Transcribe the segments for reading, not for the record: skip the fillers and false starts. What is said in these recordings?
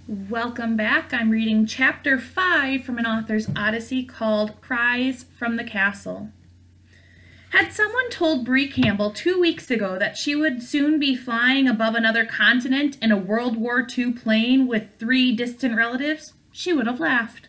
Welcome back. I'm reading Chapter 5 from an author's Odyssey called Cries from the Castle. Had someone told Bree Campbell 2 weeks ago that she would soon be flying above another continent in a World War II plane with 3 distant relatives, she would have laughed.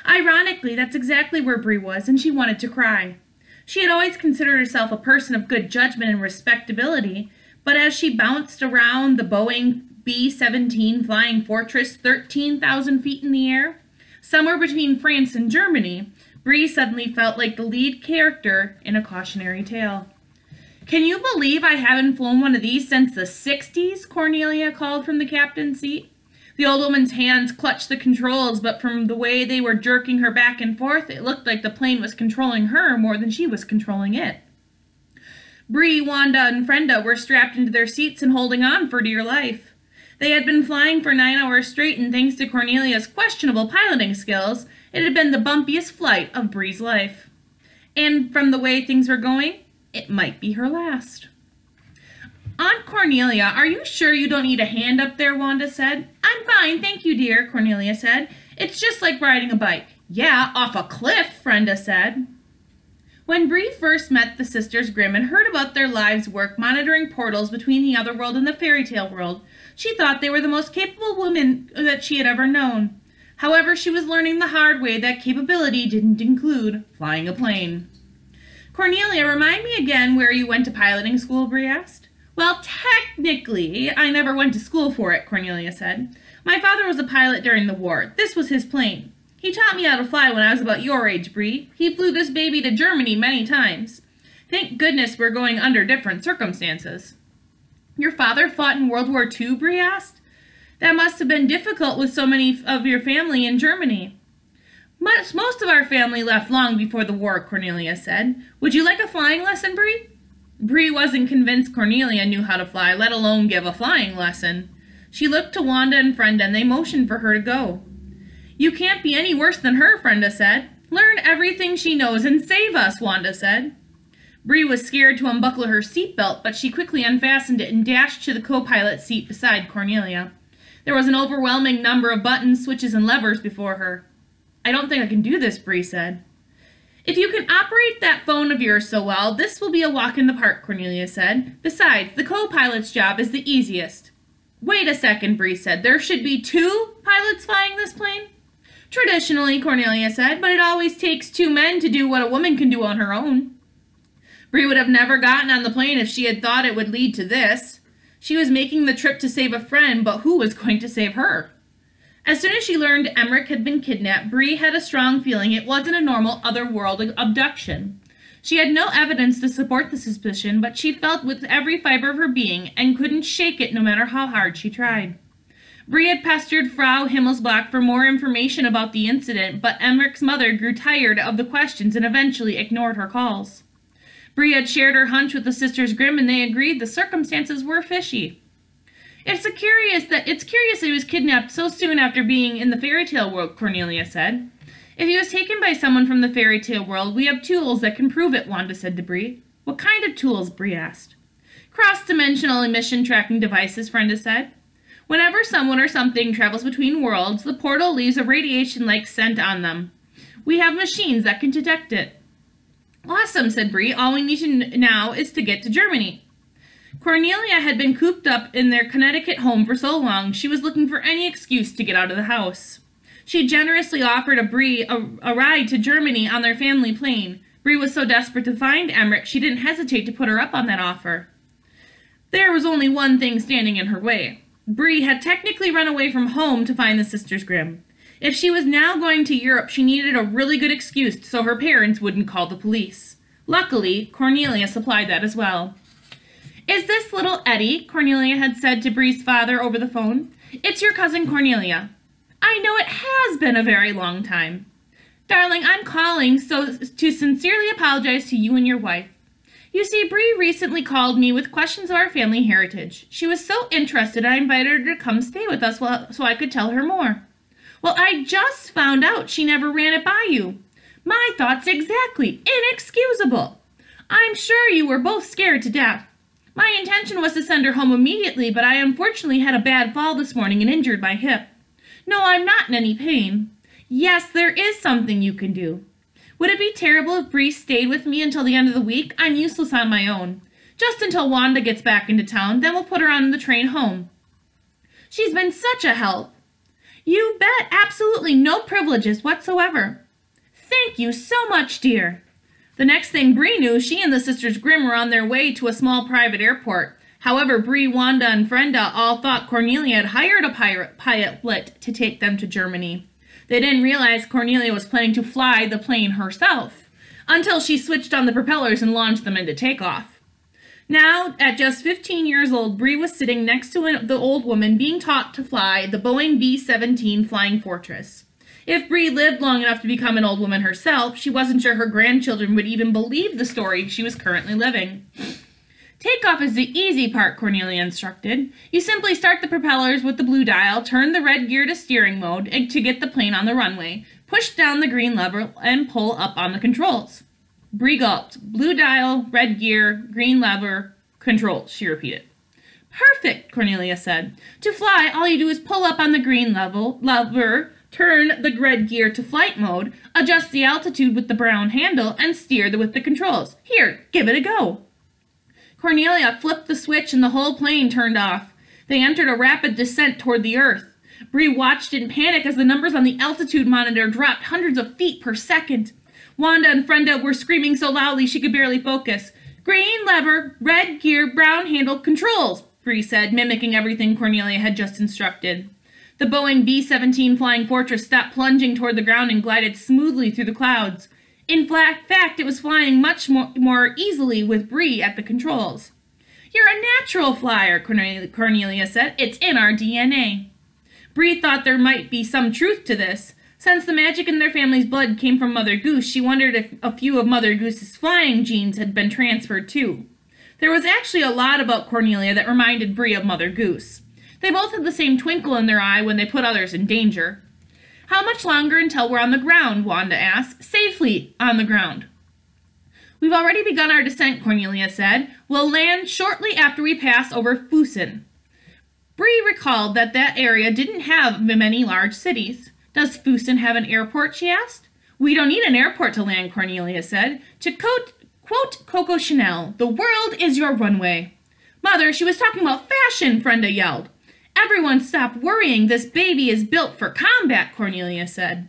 Ironically, that's exactly where Bree was, and she wanted to cry. She had always considered herself a person of good judgment and respectability, but as she bounced around the Boeing B-17 Flying Fortress 13,000 feet in the air, somewhere between France and Germany, Bree suddenly felt like the lead character in a cautionary tale. "Can you believe I haven't flown one of these since the 60s?" Cornelia called from the captain's seat. The old woman's hands clutched the controls, but from the way they were jerking her back and forth, it looked like the plane was controlling her more than she was controlling it. Bree, Wanda, and Frenda were strapped into their seats and holding on for dear life. They had been flying for 9 hours straight, and thanks to Cornelia's questionable piloting skills, it had been the bumpiest flight of Bree's life. And from the way things were going, it might be her last. "Aunt Cornelia, are you sure you don't need a hand up there?" Wanda said. "I'm fine, thank you, dear," Cornelia said. "It's just like riding a bike." "Yeah, off a cliff," Frenda said. When Bree first met the Sisters Grimm and heard about their lives' work monitoring portals between the other world and the fairy tale world, she thought they were the most capable women that she had ever known. However, she was learning the hard way that capability didn't include flying a plane. "Cornelia, remind me again where you went to piloting school," Bree asked. "Well, technically, I never went to school for it," Cornelia said. "My father was a pilot during the war. This was his plane. He taught me how to fly when I was about your age, Bree. He flew this baby to Germany many times. Thank goodness we're going under different circumstances." "Your father fought in World War II?" Bree asked. "That must have been difficult with so many of your family in Germany." Most of our family left long before the war," Cornelia said. "Would you like a flying lesson, Bree?" Bree wasn't convinced Cornelia knew how to fly, let alone give a flying lesson. She looked to Wanda and Frenda, and they motioned for her to go. "You can't be any worse than her," Frenda said. "Learn everything she knows and save us," Wanda said. Bree was scared to unbuckle her seatbelt, but she quickly unfastened it and dashed to the co-pilot seat beside Cornelia. There was an overwhelming number of buttons, switches, and levers before her. "I don't think I can do this," Bree said. "If you can operate that phone of yours so well, this will be a walk in the park," Cornelia said. "Besides, the co-pilot's job is the easiest." "Wait a second," Bree said. "There should be 2 pilots flying this plane?" "Traditionally," Cornelia said, "but it always takes 2 men to do what a woman can do on her own." Bree would have never gotten on the plane if she had thought it would lead to this. She was making the trip to save a friend, but who was going to save her? As soon as she learned Emmerich had been kidnapped, Bree had a strong feeling it wasn't a normal otherworld abduction. She had no evidence to support the suspicion, but she felt with every fiber of her being and couldn't shake it no matter how hard she tried. Bree had pestered Frau Himmelsbach for more information about the incident, but Emmerich's mother grew tired of the questions and eventually ignored her calls. Bree had shared her hunch with the Sisters Grimm, and they agreed the circumstances were fishy. It's curious that he was kidnapped so soon after being in the fairy tale world," Cornelia said. "If he was taken by someone from the fairy tale world, we have tools that can prove it," Wanda said to Bree. "What kind of tools?" Bree asked. "Cross-dimensional emission tracking devices," Frenda said. "Whenever someone or something travels between worlds, the portal leaves a radiation-like scent on them. We have machines that can detect it." "Awesome," said Bree. "All we need to now is to get to Germany." Cornelia had been cooped up in their Connecticut home for so long, she was looking for any excuse to get out of the house. She generously offered Bree a ride to Germany on their family plane. Bree was so desperate to find Emmerich, she didn't hesitate to put her up on that offer. There was only one thing standing in her way. Bree had technically run away from home to find the Sisters Grimm. If she was now going to Europe, she needed a really good excuse so her parents wouldn't call the police. Luckily, Cornelia supplied that as well. "Is this little Eddie?" Cornelia had said to Bree's father over the phone. "It's your cousin Cornelia. I know it has been a very long time. Darling, I'm calling to sincerely apologize to you and your wife. You see, Bree recently called me with questions of our family heritage. She was so interested I invited her to come stay with us so I could tell her more. Well, I just found out she never ran it by you. My thoughts exactly. Inexcusable. I'm sure you were both scared to death. My intention was to send her home immediately, but I unfortunately had a bad fall this morning and injured my hip. No, I'm not in any pain. Yes, there is something you can do. Would it be terrible if Bree stayed with me until the end of the week? I'm useless on my own. Just until Wanda gets back into town, then we'll put her on the train home. She's been such a help. You bet, absolutely no privileges whatsoever. Thank you so much, dear. The next thing Bree knew, she and the Sisters Grimm were on their way to a small private airport. However, Bree, Wanda, and Brenda all thought Cornelia had hired a pilot to take them to Germany. They didn't realize Cornelia was planning to fly the plane herself, until she switched on the propellers and launched them into takeoff. Now, at just 15 years old, Bree was sitting next to the old woman being taught to fly the Boeing B-17 Flying Fortress. If Bree lived long enough to become an old woman herself, she wasn't sure her grandchildren would even believe the story she was currently living. Takeoff is the easy part, Cornelia instructed. You simply start the propellers with the blue dial, turn the red gear to steering mode to get the plane on the runway, push down the green lever, and pull up on the controls. Bree gulped. Blue dial, red gear, green lever, controls, she repeated. Perfect, Cornelia said. To fly, all you do is pull up on the green lever, turn the red gear to flight mode, adjust the altitude with the brown handle, and steer with the controls. Here, give it a go. Cornelia flipped the switch and the whole plane turned off. They entered a rapid descent toward the earth. Bree watched in panic as the numbers on the altitude monitor dropped hundreds of feet per second. Wanda and Brenda were screaming so loudly she could barely focus. Green lever, red gear, brown handle, controls, Bree said, mimicking everything Cornelia had just instructed. The Boeing B-17 Flying Fortress stopped plunging toward the ground and glided smoothly through the clouds. In fact, it was flying much more easily with Bree at the controls. You're a natural flyer, Cornelia said. It's in our DNA. Bree thought there might be some truth to this. Since the magic in their family's blood came from Mother Goose, she wondered if a few of Mother Goose's flying genes had been transferred too. There was actually a lot about Cornelia that reminded Bree of Mother Goose. They both had the same twinkle in their eye when they put others in danger. How much longer until we're on the ground? Wanda asked. Safely on the ground. We've already begun our descent, Cornelia said. We'll land shortly after we pass over Fussen. Bree recalled that area didn't have many large cities. Does Fussen have an airport, she asked. We don't need an airport to land, Cornelia said. To quote Coco Chanel, the world is your runway. Mother, she was talking about fashion, Brenda yelled. Everyone stop worrying. This baby is built for combat, Cornelia said.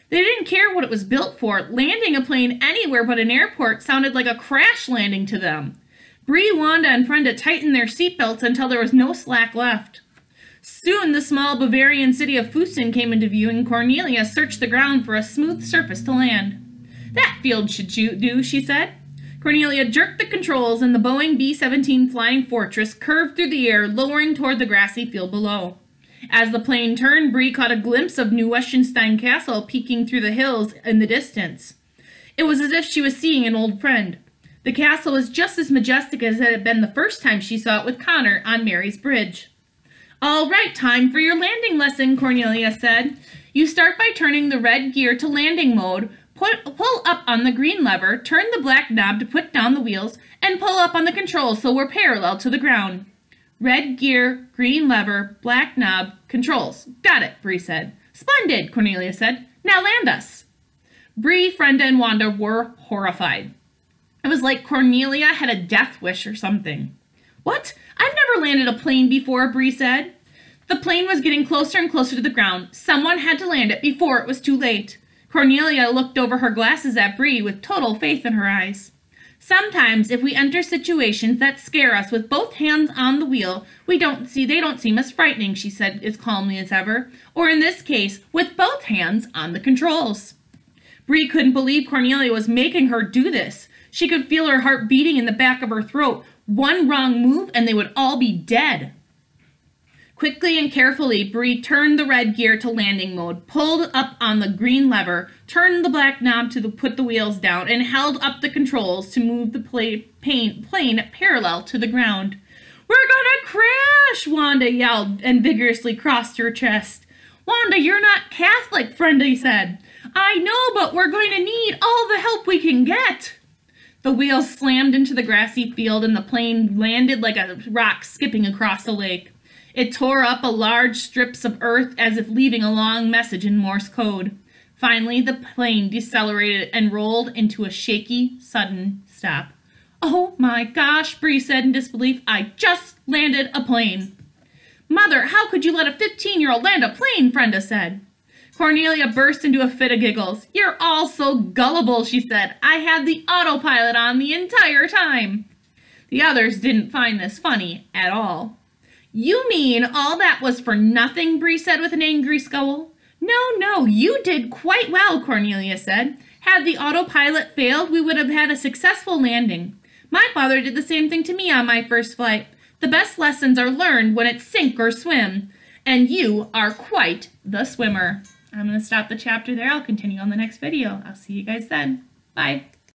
They didn't care what it was built for. Landing a plane anywhere but an airport sounded like a crash landing to them. Bree, Wanda, and Brenda tightened their seatbelts until there was no slack left. Soon the small Bavarian city of Fussen came into view, and Cornelia searched the ground for a smooth surface to land. That field should do, she said. Cornelia jerked the controls, and the Boeing B-17 Flying Fortress curved through the air, lowering toward the grassy field below. As the plane turned, Bree caught a glimpse of Neuschwanstein Castle peeking through the hills in the distance. It was as if she was seeing an old friend. The castle was just as majestic as it had been the first time she saw it with Connor on Mary's Bridge. All right, time for your landing lesson, Cornelia said. You start by turning the red gear to landing mode, pull up on the green lever, turn the black knob to put down the wheels, and pull up on the controls so we're parallel to the ground. Red gear, green lever, black knob, controls. Got it, Bree said. Splendid, Cornelia said. Now land us. Bree, Brenda, and Wanda were horrified. It was like Cornelia had a death wish or something. What? I've never landed a plane before, Bree said. The plane was getting closer and closer to the ground. Someone had to land it before it was too late. Cornelia looked over her glasses at Bree with total faith in her eyes. Sometimes, if we enter situations that scare us with both hands on the wheel, they don't seem as frightening, she said as calmly as ever. Or in this case, with both hands on the controls. Bree couldn't believe Cornelia was making her do this. She could feel her heart beating in the back of her throat. One wrong move and they would all be dead. Quickly and carefully, Bree turned the red gear to landing mode, pulled up on the green lever, turned the black knob to put the wheels down, and held up the controls to move the plane parallel to the ground. We're gonna crash, Wanda yelled and vigorously crossed her chest. Wanda, you're not Catholic, Brenda said. I know, but we're going to need all the help we can get. The wheels slammed into the grassy field and the plane landed like a rock skipping across the lake. It tore up large strips of earth as if leaving a long message in Morse code. Finally, the plane decelerated and rolled into a shaky, sudden stop. "Oh my gosh," Bree said in disbelief. "I just landed a plane." "Mother, how could you let a 15-year-old land a plane?" Brenda said. Cornelia burst into a fit of giggles. "You're all so gullible," she said. "I had the autopilot on the entire time." The others didn't find this funny at all. "You mean all that was for nothing?" Bree said with an angry scowl. No, you did quite well," Cornelia said. "Had the autopilot failed, we would have had a successful landing. My father did the same thing to me on my first flight. The best lessons are learned when it's sink or swim. And you are quite the swimmer." I'm going to stop the chapter there. I'll continue on the next video. I'll see you guys then. Bye.